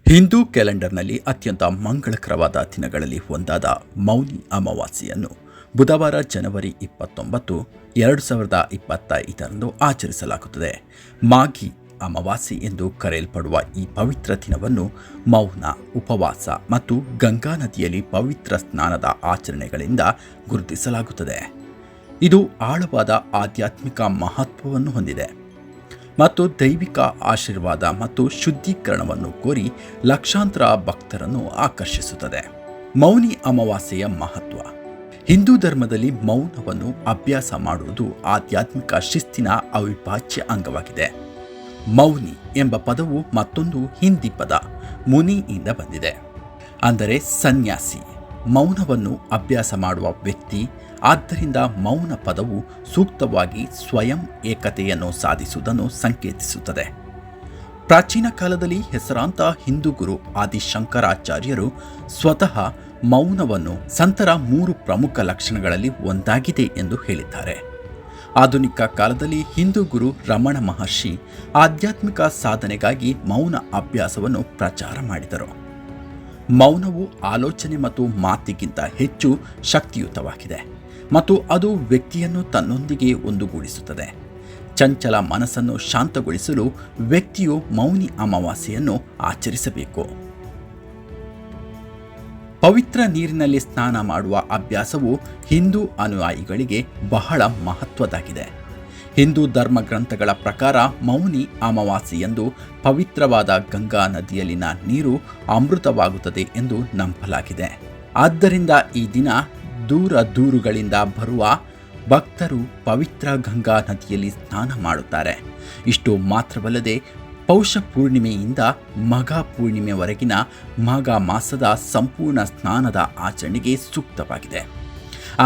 ಹಿಂದೂ ಕ್ಯಾಲೆಂಡರ್ನಲ್ಲಿ ಅತ್ಯಂತ ಮಂಗಳಕರವಾದ ದಿನಗಳಲ್ಲಿ ಒಂದಾದ ಮೌನಿ ಅಮಾವಾಸ್ಯೆಯನ್ನು ಬುಧವಾರ ಜನವರಿ 29, 2025ರಂದು ಆಚರಿಸಲಾಗುತ್ತದೆ. ಮಾಘಿ ಅಮಾವಾಸ್ಯೆ ಎಂದು ಕರೆಯಲ್ಪಡುವ ಈ ಪವಿತ್ರ ದಿನವನ್ನು ಮೌನ, ಉಪವಾಸ ಮತ್ತು ಗಂಗಾ ನದಿಯಲ್ಲಿ ಪವಿತ್ರ ಸ್ನಾನದ ಆಚರಣೆಗಳಿಂದ ಗುರುತಿಸಲಾಗುತ್ತದೆ. ಇದು ಆಳವಾದ ಆಧ್ಯಾತ್ಮಿಕ ಮಹತ್ವವನ್ನು ಹೊಂದಿದೆ ಮತ್ತು ದೈವಿಕ ಆಶೀರ್ವಾದ ಮತ್ತು ಶುದ್ಧೀಕರಣವನ್ನು ಕೋರಿ ಲಕ್ಷಾಂತರ ಭಕ್ತರನ್ನು ಆಕರ್ಷಿಸುತ್ತದೆ. ಮೌನಿ ಅಮಾವಾಸ್ಯೆಯ ಮಹತ್ವ. ಹಿಂದೂ ಧರ್ಮದಲ್ಲಿ ಮೌನವನ್ನು ಅಭ್ಯಾಸ ಮಾಡುವುದು ಆಧ್ಯಾತ್ಮಿಕ ಶಿಸ್ತಿನ ಅವಿಭಾಜ್ಯ ಅಂಗವಾಗಿದೆ. ಮೌನಿ ಎಂಬ ಪದವು ಮತ್ತೊಂದು ಹಿಂದಿ ಪದ ಮುನಿಯಿಂದ ಬಂದಿದೆ, ಅಂದರೆ ಸನ್ಯಾಸಿ, ಮೌನವನ್ನು ಅಭ್ಯಾಸ ಮಾಡುವ ವ್ಯಕ್ತಿ. ಆದ್ದರಿಂದ ಮೌನ ಪದವು ಸೂಕ್ತವಾಗಿ ಸ್ವಯಂ ಏಕತೆಯನ್ನು ಸಾಧಿಸುವುದನ್ನು ಸಂಕೇತಿಸುತ್ತದೆ. ಪ್ರಾಚೀನ ಕಾಲದಲ್ಲಿ ಹೆಸರಾಂತ ಹಿಂದೂ ಗುರು ಆದಿಶಂಕರಾಚಾರ್ಯರು ಸ್ವತಃ ಮೌನವನ್ನು ಸಂತರ 3 ಪ್ರಮುಖ ಲಕ್ಷಣಗಳಲ್ಲಿ ಒಂದಾಗಿದೆ ಎಂದು ಹೇಳಿದ್ದಾರೆ. ಆಧುನಿಕ ಕಾಲದಲ್ಲಿ ಹಿಂದೂ ಗುರು ರಮಣ ಮಹರ್ಷಿ ಆಧ್ಯಾತ್ಮಿಕ ಸಾಧನೆಗಾಗಿ ಮೌನ ಅಭ್ಯಾಸವನ್ನು ಪ್ರಚಾರ ಮಾಡಿದರು. ಮೌನವು ಆಲೋಚನೆ ಮತ್ತು ಮಾತಿಗಿಂತ ಹೆಚ್ಚು ಶಕ್ತಿಯುತವಾಗಿದೆ ಮತ್ತು ಅದು ವ್ಯಕ್ತಿಯನ್ನು ತನ್ನೊಂದಿಗೆ ಒಂದುಗೂಡಿಸುತ್ತದೆ. ಚಂಚಲ ಮನಸ್ಸನ್ನು ಶಾಂತಗೊಳಿಸಲು ವ್ಯಕ್ತಿಯು ಮೌನಿ ಅಮಾವಾಸ್ಯೆಯನ್ನು ಆಚರಿಸಬೇಕು. ಪವಿತ್ರ ನೀರಿನಲ್ಲಿ ಸ್ನಾನ ಮಾಡುವ ಅಭ್ಯಾಸವು ಹಿಂದೂ ಅನುಯಾಯಿಗಳಿಗೆ ಬಹಳ ಮಹತ್ವದಾಗಿದೆ. ಹಿಂದೂ ಧರ್ಮ ಗ್ರಂಥಗಳ ಪ್ರಕಾರ ಮೌನಿ ಅಮಾವಾಸ್ಯೆಯಂದು ಪವಿತ್ರವಾದ ಗಂಗಾ ನದಿಯಲ್ಲಿನ ನೀರು ಅಮೃತವಾಗುತ್ತದೆ ಎಂದು ನಂಬಲಾಗಿದೆ. ಆದ್ದರಿಂದ ಈ ದಿನ ದೂರಗಳಿಂದ ಬರುವ ಭಕ್ತರು ಪವಿತ್ರ ಗಂಗಾ ನದಿಯಲ್ಲಿ ಸ್ನಾನ ಮಾಡುತ್ತಾರೆ. ಇಷ್ಟು ಮಾತ್ರವಲ್ಲದೆ ಪೌಷ ಪೂರ್ಣಿಮೆಯಿಂದ ಮಘ ಪೂರ್ಣಿಮೆವರೆಗಿನ ಮಾಘ ಮಾಸದ ಸಂಪೂರ್ಣ ಸ್ನಾನದ ಆಚರಣೆಗೆ ಸೂಕ್ತವಾಗಿದೆ.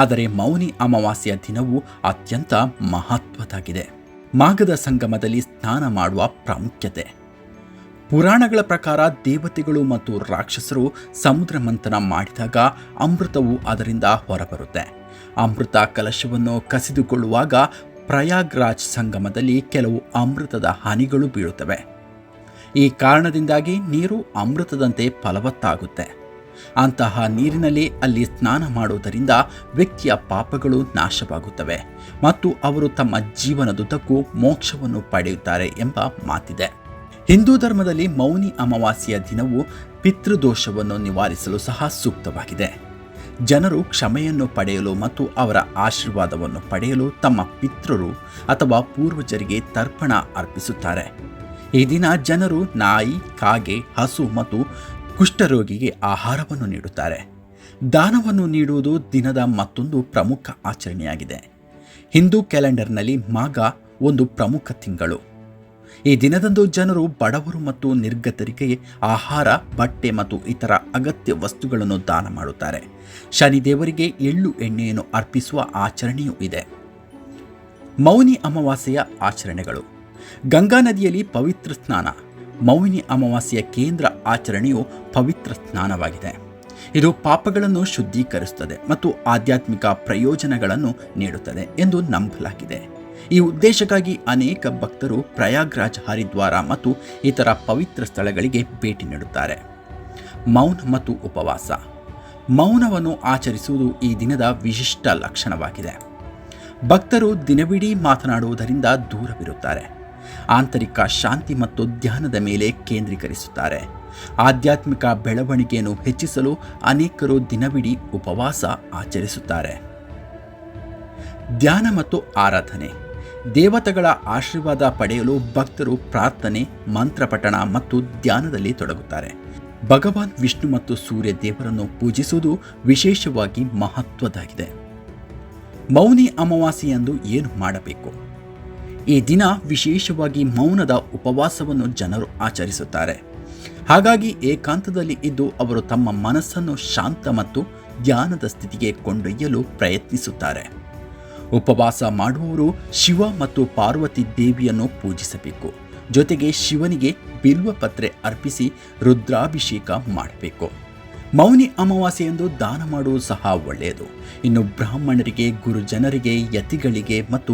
ಆದರೆ ಮೌನಿ ಅಮಾವಾಸ್ಯೆಯ ದಿನವು ಅತ್ಯಂತ ಮಹತ್ವದಾಗಿದೆ. ಮಾಘದ ಸಂಗಮದಲ್ಲಿ ಸ್ನಾನ ಮಾಡುವ ಪ್ರಾಮುಖ್ಯತೆ. ಪುರಾಣಗಳ ಪ್ರಕಾರ ದೇವತೆಗಳು ಮತ್ತು ರಾಕ್ಷಸರು ಸಮುದ್ರ ಮಂಥನ ಮಾಡಿದಾಗ ಅಮೃತವು ಅದರಿಂದ ಹೊರಬರುತ್ತೆ. ಅಮೃತ ಕಲಶವನ್ನು ಕಸಿದುಕೊಳ್ಳುವಾಗ ಪ್ರಯಾಗ್ರಾಜ್ ಸಂಗಮದಲ್ಲಿ ಕೆಲವು ಅಮೃತದ ಹನಿಗಳು ಬೀಳುತ್ತವೆ. ಈ ಕಾರಣದಿಂದಾಗಿ ನೀರು ಅಮೃತದಂತೆ ಫಲವತ್ತಾಗುತ್ತೆ. ಅಂತಹ ನೀರಿನಲ್ಲಿ ಅಲ್ಲಿ ಸ್ನಾನ ಮಾಡುವುದರಿಂದ ವ್ಯಕ್ತಿಯ ಪಾಪಗಳು ನಾಶವಾಗುತ್ತವೆ ಮತ್ತು ಅವರು ತಮ್ಮ ಜೀವನದುದ್ದಕ್ಕೂ ಮೋಕ್ಷವನ್ನು ಪಡೆಯುತ್ತಾರೆ ಎಂಬ ಮಾತಿದೆ. ಹಿಂದೂ ಧರ್ಮದಲ್ಲಿ ಮೌನಿ ಅಮಾವಾಸ್ಯೆಯ ದಿನವು ಪಿತೃದೋಷವನ್ನು ನಿವಾರಿಸಲು ಸಹ ಸೂಕ್ತವಾಗಿದೆ. ಜನರು ಕ್ಷಮೆಯನ್ನು ಪಡೆಯಲು ಮತ್ತು ಅವರ ಆಶೀರ್ವಾದವನ್ನು ಪಡೆಯಲು ತಮ್ಮ ಪಿತೃರು ಅಥವಾ ಪೂರ್ವಜರಿಗೆ ತರ್ಪಣ ಅರ್ಪಿಸುತ್ತಾರೆ. ಈ ದಿನ ಜನರು ನಾಯಿ, ಕಾಗೆ, ಹಸು ಮತ್ತು ಕುಷ್ಠರೋಗಿಗೆ ಆಹಾರವನ್ನು ನೀಡುತ್ತಾರೆ. ದಾನವನ್ನು ನೀಡುವುದು ದಿನದ ಮತ್ತೊಂದು ಪ್ರಮುಖ ಆಚರಣೆಯಾಗಿದೆ. ಹಿಂದೂ ಕ್ಯಾಲೆಂಡರ್ನಲ್ಲಿ ಮಾಘ ಒಂದು ಪ್ರಮುಖ ತಿಂಗಳು. ಈ ದಿನದಂದು ಜನರು ಬಡವರು ಮತ್ತು ನಿರ್ಗತರಿಗೆ ಆಹಾರ, ಬಟ್ಟೆ ಮತ್ತು ಇತರ ಅಗತ್ಯ ವಸ್ತುಗಳನ್ನು ದಾನ ಮಾಡುತ್ತಾರೆ. ಶನಿದೇವರಿಗೆ ಎಳ್ಳು ಎಣ್ಣೆಯನ್ನು ಅರ್ಪಿಸುವ ಆಚರಣೆಯೂ ಇದೆ. ಮೌನಿ ಅಮಾವಾಸ್ಯೆಯ ಆಚರಣೆಗಳು. ಗಂಗಾ ನದಿಯಲ್ಲಿ ಪವಿತ್ರ ಸ್ನಾನ. ಮೌನಿ ಅಮಾವಾಸ್ಯೆಯ ಕೇಂದ್ರ ಆಚರಣೆಯು ಪವಿತ್ರ ಸ್ನಾನವಾಗಿದೆ. ಇದು ಪಾಪಗಳನ್ನು ಶುದ್ಧೀಕರಿಸುತ್ತದೆ ಮತ್ತು ಆಧ್ಯಾತ್ಮಿಕ ಪ್ರಯೋಜನಗಳನ್ನು ನೀಡುತ್ತದೆ ಎಂದು ನಂಬಲಾಗಿದೆ. ಈ ಉದ್ದೇಶಕ್ಕಾಗಿ ಅನೇಕ ಭಕ್ತರು ಪ್ರಯಾಗ್ರಾಜ್, ಹರಿದ್ವಾರ ಮತ್ತು ಇತರ ಪವಿತ್ರ ಸ್ಥಳಗಳಿಗೆ ಭೇಟಿ ನೀಡುತ್ತಾರೆ. ಮೌನ ಮತ್ತು ಉಪವಾಸ. ಮೌನವನ್ನು ಆಚರಿಸುವುದು ಈ ದಿನದ ವಿಶಿಷ್ಟ ಲಕ್ಷಣವಾಗಿದೆ. ಭಕ್ತರು ದಿನವಿಡೀ ಮಾತನಾಡುವುದರಿಂದ ದೂರವಿರುತ್ತಾರೆ. ಆಂತರಿಕ ಶಾಂತಿ ಮತ್ತು ಧ್ಯಾನದ ಮೇಲೆ ಕೇಂದ್ರೀಕರಿಸುತ್ತಾರೆ. ಆಧ್ಯಾತ್ಮಿಕ ಬೆಳವಣಿಗೆಯನ್ನು ಹೆಚ್ಚಿಸಲು ಅನೇಕರು ದಿನವಿಡೀ ಉಪವಾಸ ಆಚರಿಸುತ್ತಾರೆ. ಧ್ಯಾನ ಮತ್ತು ಆರಾಧನೆ. ದೇವತೆಗಳ ಆಶೀರ್ವಾದ ಪಡೆಯಲು ಭಕ್ತರು ಪ್ರಾರ್ಥನೆ, ಮಂತ್ರಪಠಣ ಮತ್ತು ಧ್ಯಾನದಲ್ಲಿ ತೊಡಗುತ್ತಾರೆ. ಭಗವಾನ್ ವಿಷ್ಣು ಮತ್ತು ಸೂರ್ಯ ದೇವರನ್ನು ಪೂಜಿಸುವುದು ವಿಶೇಷವಾಗಿ ಮಹತ್ವದಾಗಿದೆ. ಮೌನಿ ಅಮಾವಾಸ್ಯೆಯಂದು ಏನು ಮಾಡಬೇಕು? ಈ ದಿನ ವಿಶೇಷವಾಗಿ ಮೌನದ ಉಪವಾಸವನ್ನು ಜನರು ಆಚರಿಸುತ್ತಾರೆ. ಹಾಗಾಗಿ ಏಕಾಂತದಲ್ಲಿ ಇದ್ದು ಅವರು ತಮ್ಮ ಮನಸ್ಸನ್ನು ಶಾಂತ ಮತ್ತು ಧ್ಯಾನದ ಸ್ಥಿತಿಗೆ ಕೊಂಡೊಯ್ಯಲು ಪ್ರಯತ್ನಿಸುತ್ತಾರೆ. ಉಪವಾಸ ಮಾಡುವವರು ಶಿವ ಮತ್ತು ಪಾರ್ವತಿ ದೇವಿಯನ್ನು ಪೂಜಿಸಬೇಕು. ಜೊತೆಗೆ ಶಿವನಿಗೆ ಬಿಲ್ವಪತ್ರೆ ಅರ್ಪಿಸಿ ರುದ್ರಾಭಿಷೇಕ ಮಾಡಬೇಕು. ಮೌನಿ ಅಮಾವಾಸ್ಯೆಯಂದು ದಾನ ಮಾಡುವುದು ಸಹ ಒಳ್ಳೆಯದು. ಇನ್ನು ಬ್ರಾಹ್ಮಣರಿಗೆ, ಗುರುಜನರಿಗೆ, ಯತಿಗಳಿಗೆ ಮತ್ತು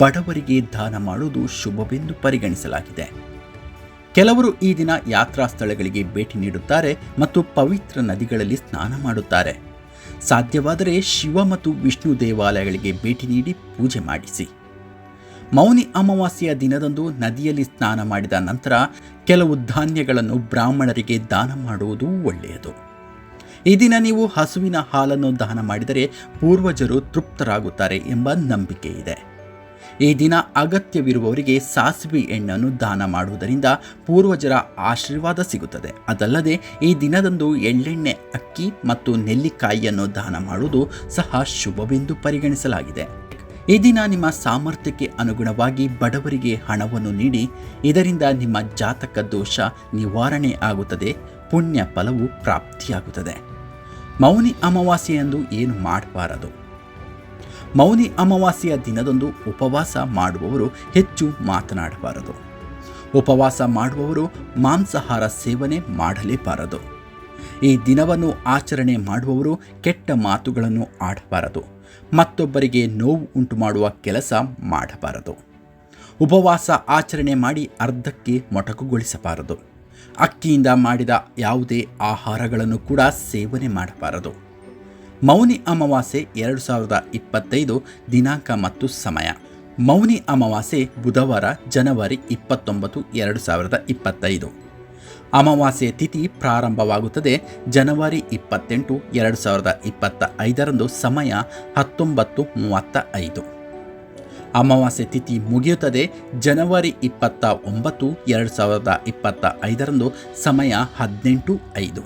ಬಡವರಿಗೆ ದಾನ ಮಾಡುವುದು ಶುಭವೆಂದು ಪರಿಗಣಿಸಲಾಗಿದೆ. ಕೆಲವರು ಈ ದಿನ ಯಾತ್ರಾ ಸ್ಥಳಗಳಿಗೆ ಭೇಟಿ ನೀಡುತ್ತಾರೆ ಮತ್ತು ಪವಿತ್ರ ನದಿಗಳಲ್ಲಿ ಸ್ನಾನ ಮಾಡುತ್ತಾರೆ. ಸಾಧ್ಯವಾದರೆ ಶಿವ ಮತ್ತು ವಿಷ್ಣು ದೇವಾಲಯಗಳಿಗೆ ಭೇಟಿ ನೀಡಿ ಪೂಜೆ ಮಾಡಿಸಿ. ಮೌನಿ ಅಮಾವಾಸ್ಯೆಯ ದಿನದಂದು ನದಿಯಲ್ಲಿ ಸ್ನಾನ ಮಾಡಿದ ನಂತರ ಕೆಲವು ಧಾನ್ಯಗಳನ್ನು ಬ್ರಾಹ್ಮಣರಿಗೆ ದಾನ ಮಾಡುವುದು ಒಳ್ಳೆಯದು. ಈ ದಿನ ನೀವು ಹಸುವಿನ ಹಾಲನ್ನು ದಾನ ಮಾಡಿದರೆ ಪೂರ್ವಜರು ತೃಪ್ತರಾಗುತ್ತಾರೆ ಎಂಬ ನಂಬಿಕೆ ಇದೆ. ಈ ದಿನ ಅಗತ್ಯವಿರುವವರಿಗೆ ಸಾಸಿವೆ ಎಣ್ಣೆಯನ್ನು ದಾನ ಮಾಡುವುದರಿಂದ ಪೂರ್ವಜರ ಆಶೀರ್ವಾದ ಸಿಗುತ್ತದೆ. ಅದಲ್ಲದೆ ಈ ದಿನದಂದು ಎಳ್ಳೆಣ್ಣೆ, ಅಕ್ಕಿ ಮತ್ತು ನೆಲ್ಲಿಕಾಯಿಯನ್ನು ದಾನ ಮಾಡುವುದು ಸಹ ಶುಭವೆಂದು ಪರಿಗಣಿಸಲಾಗಿದೆ. ಈ ದಿನ ನಿಮ್ಮ ಸಾಮರ್ಥ್ಯಕ್ಕೆ ಅನುಗುಣವಾಗಿ ಬಡವರಿಗೆ ಹಣವನ್ನು ನೀಡಿ. ಇದರಿಂದ ನಿಮ್ಮ ಜಾತಕ ದೋಷ ನಿವಾರಣೆ ಆಗುತ್ತದೆ, ಪುಣ್ಯ ಫಲವು ಪ್ರಾಪ್ತಿಯಾಗುತ್ತದೆ. ಮೌನಿ ಅಮಾವಾಸ್ಯೆಯಂದು ಏನು ಮಾಡಬಾರದು? ಮೌನಿ ಅಮಾವಾಸ್ಯೆಯ ದಿನದಂದು ಉಪವಾಸ ಮಾಡುವವರು ಹೆಚ್ಚು ಮಾತನಾಡಬಾರದು. ಉಪವಾಸ ಮಾಡುವವರು ಮಾಂಸಾಹಾರ ಸೇವನೆ ಮಾಡಲೇಬಾರದು. ಈ ದಿನವನ್ನು ಆಚರಣೆ ಮಾಡುವವರು ಕೆಟ್ಟ ಮಾತುಗಳನ್ನು ಆಡಬಾರದು. ಮತ್ತೊಬ್ಬರಿಗೆ ನೋವು ಉಂಟು ಮಾಡುವ ಕೆಲಸ ಮಾಡಬಾರದು. ಉಪವಾಸ ಆಚರಣೆ ಮಾಡಿ ಅರ್ಧಕ್ಕೆ ಮೊಟಕುಗೊಳಿಸಬಾರದು. ಅಕ್ಕಿಯಿಂದ ಮಾಡಿದ ಯಾವುದೇ ಆಹಾರಗಳನ್ನು ಕೂಡ ಸೇವನೆ ಮಾಡಬಾರದು. ಮೌನಿ ಅಮಾವಾಸ್ಯೆ 2025 ದಿನಾಂಕ ಮತ್ತು ಸಮಯ. ಮೌನಿ ಅಮಾವಾಸ್ಯೆ ಬುಧವಾರ ಜನವರಿ 29, 2025. ಅಮಾವಾಸ್ಯೆ ತಿಥಿ ಪ್ರಾರಂಭವಾಗುತ್ತದೆ ಜನವರಿ 28, 2025 ಸಮಯ 19:35. ಅಮಾವಾಸ್ಯೆ ತಿಥಿ ಮುಗಿಯುತ್ತದೆ ಜನವರಿ 29, 2025 ಸಮಯ 18:05.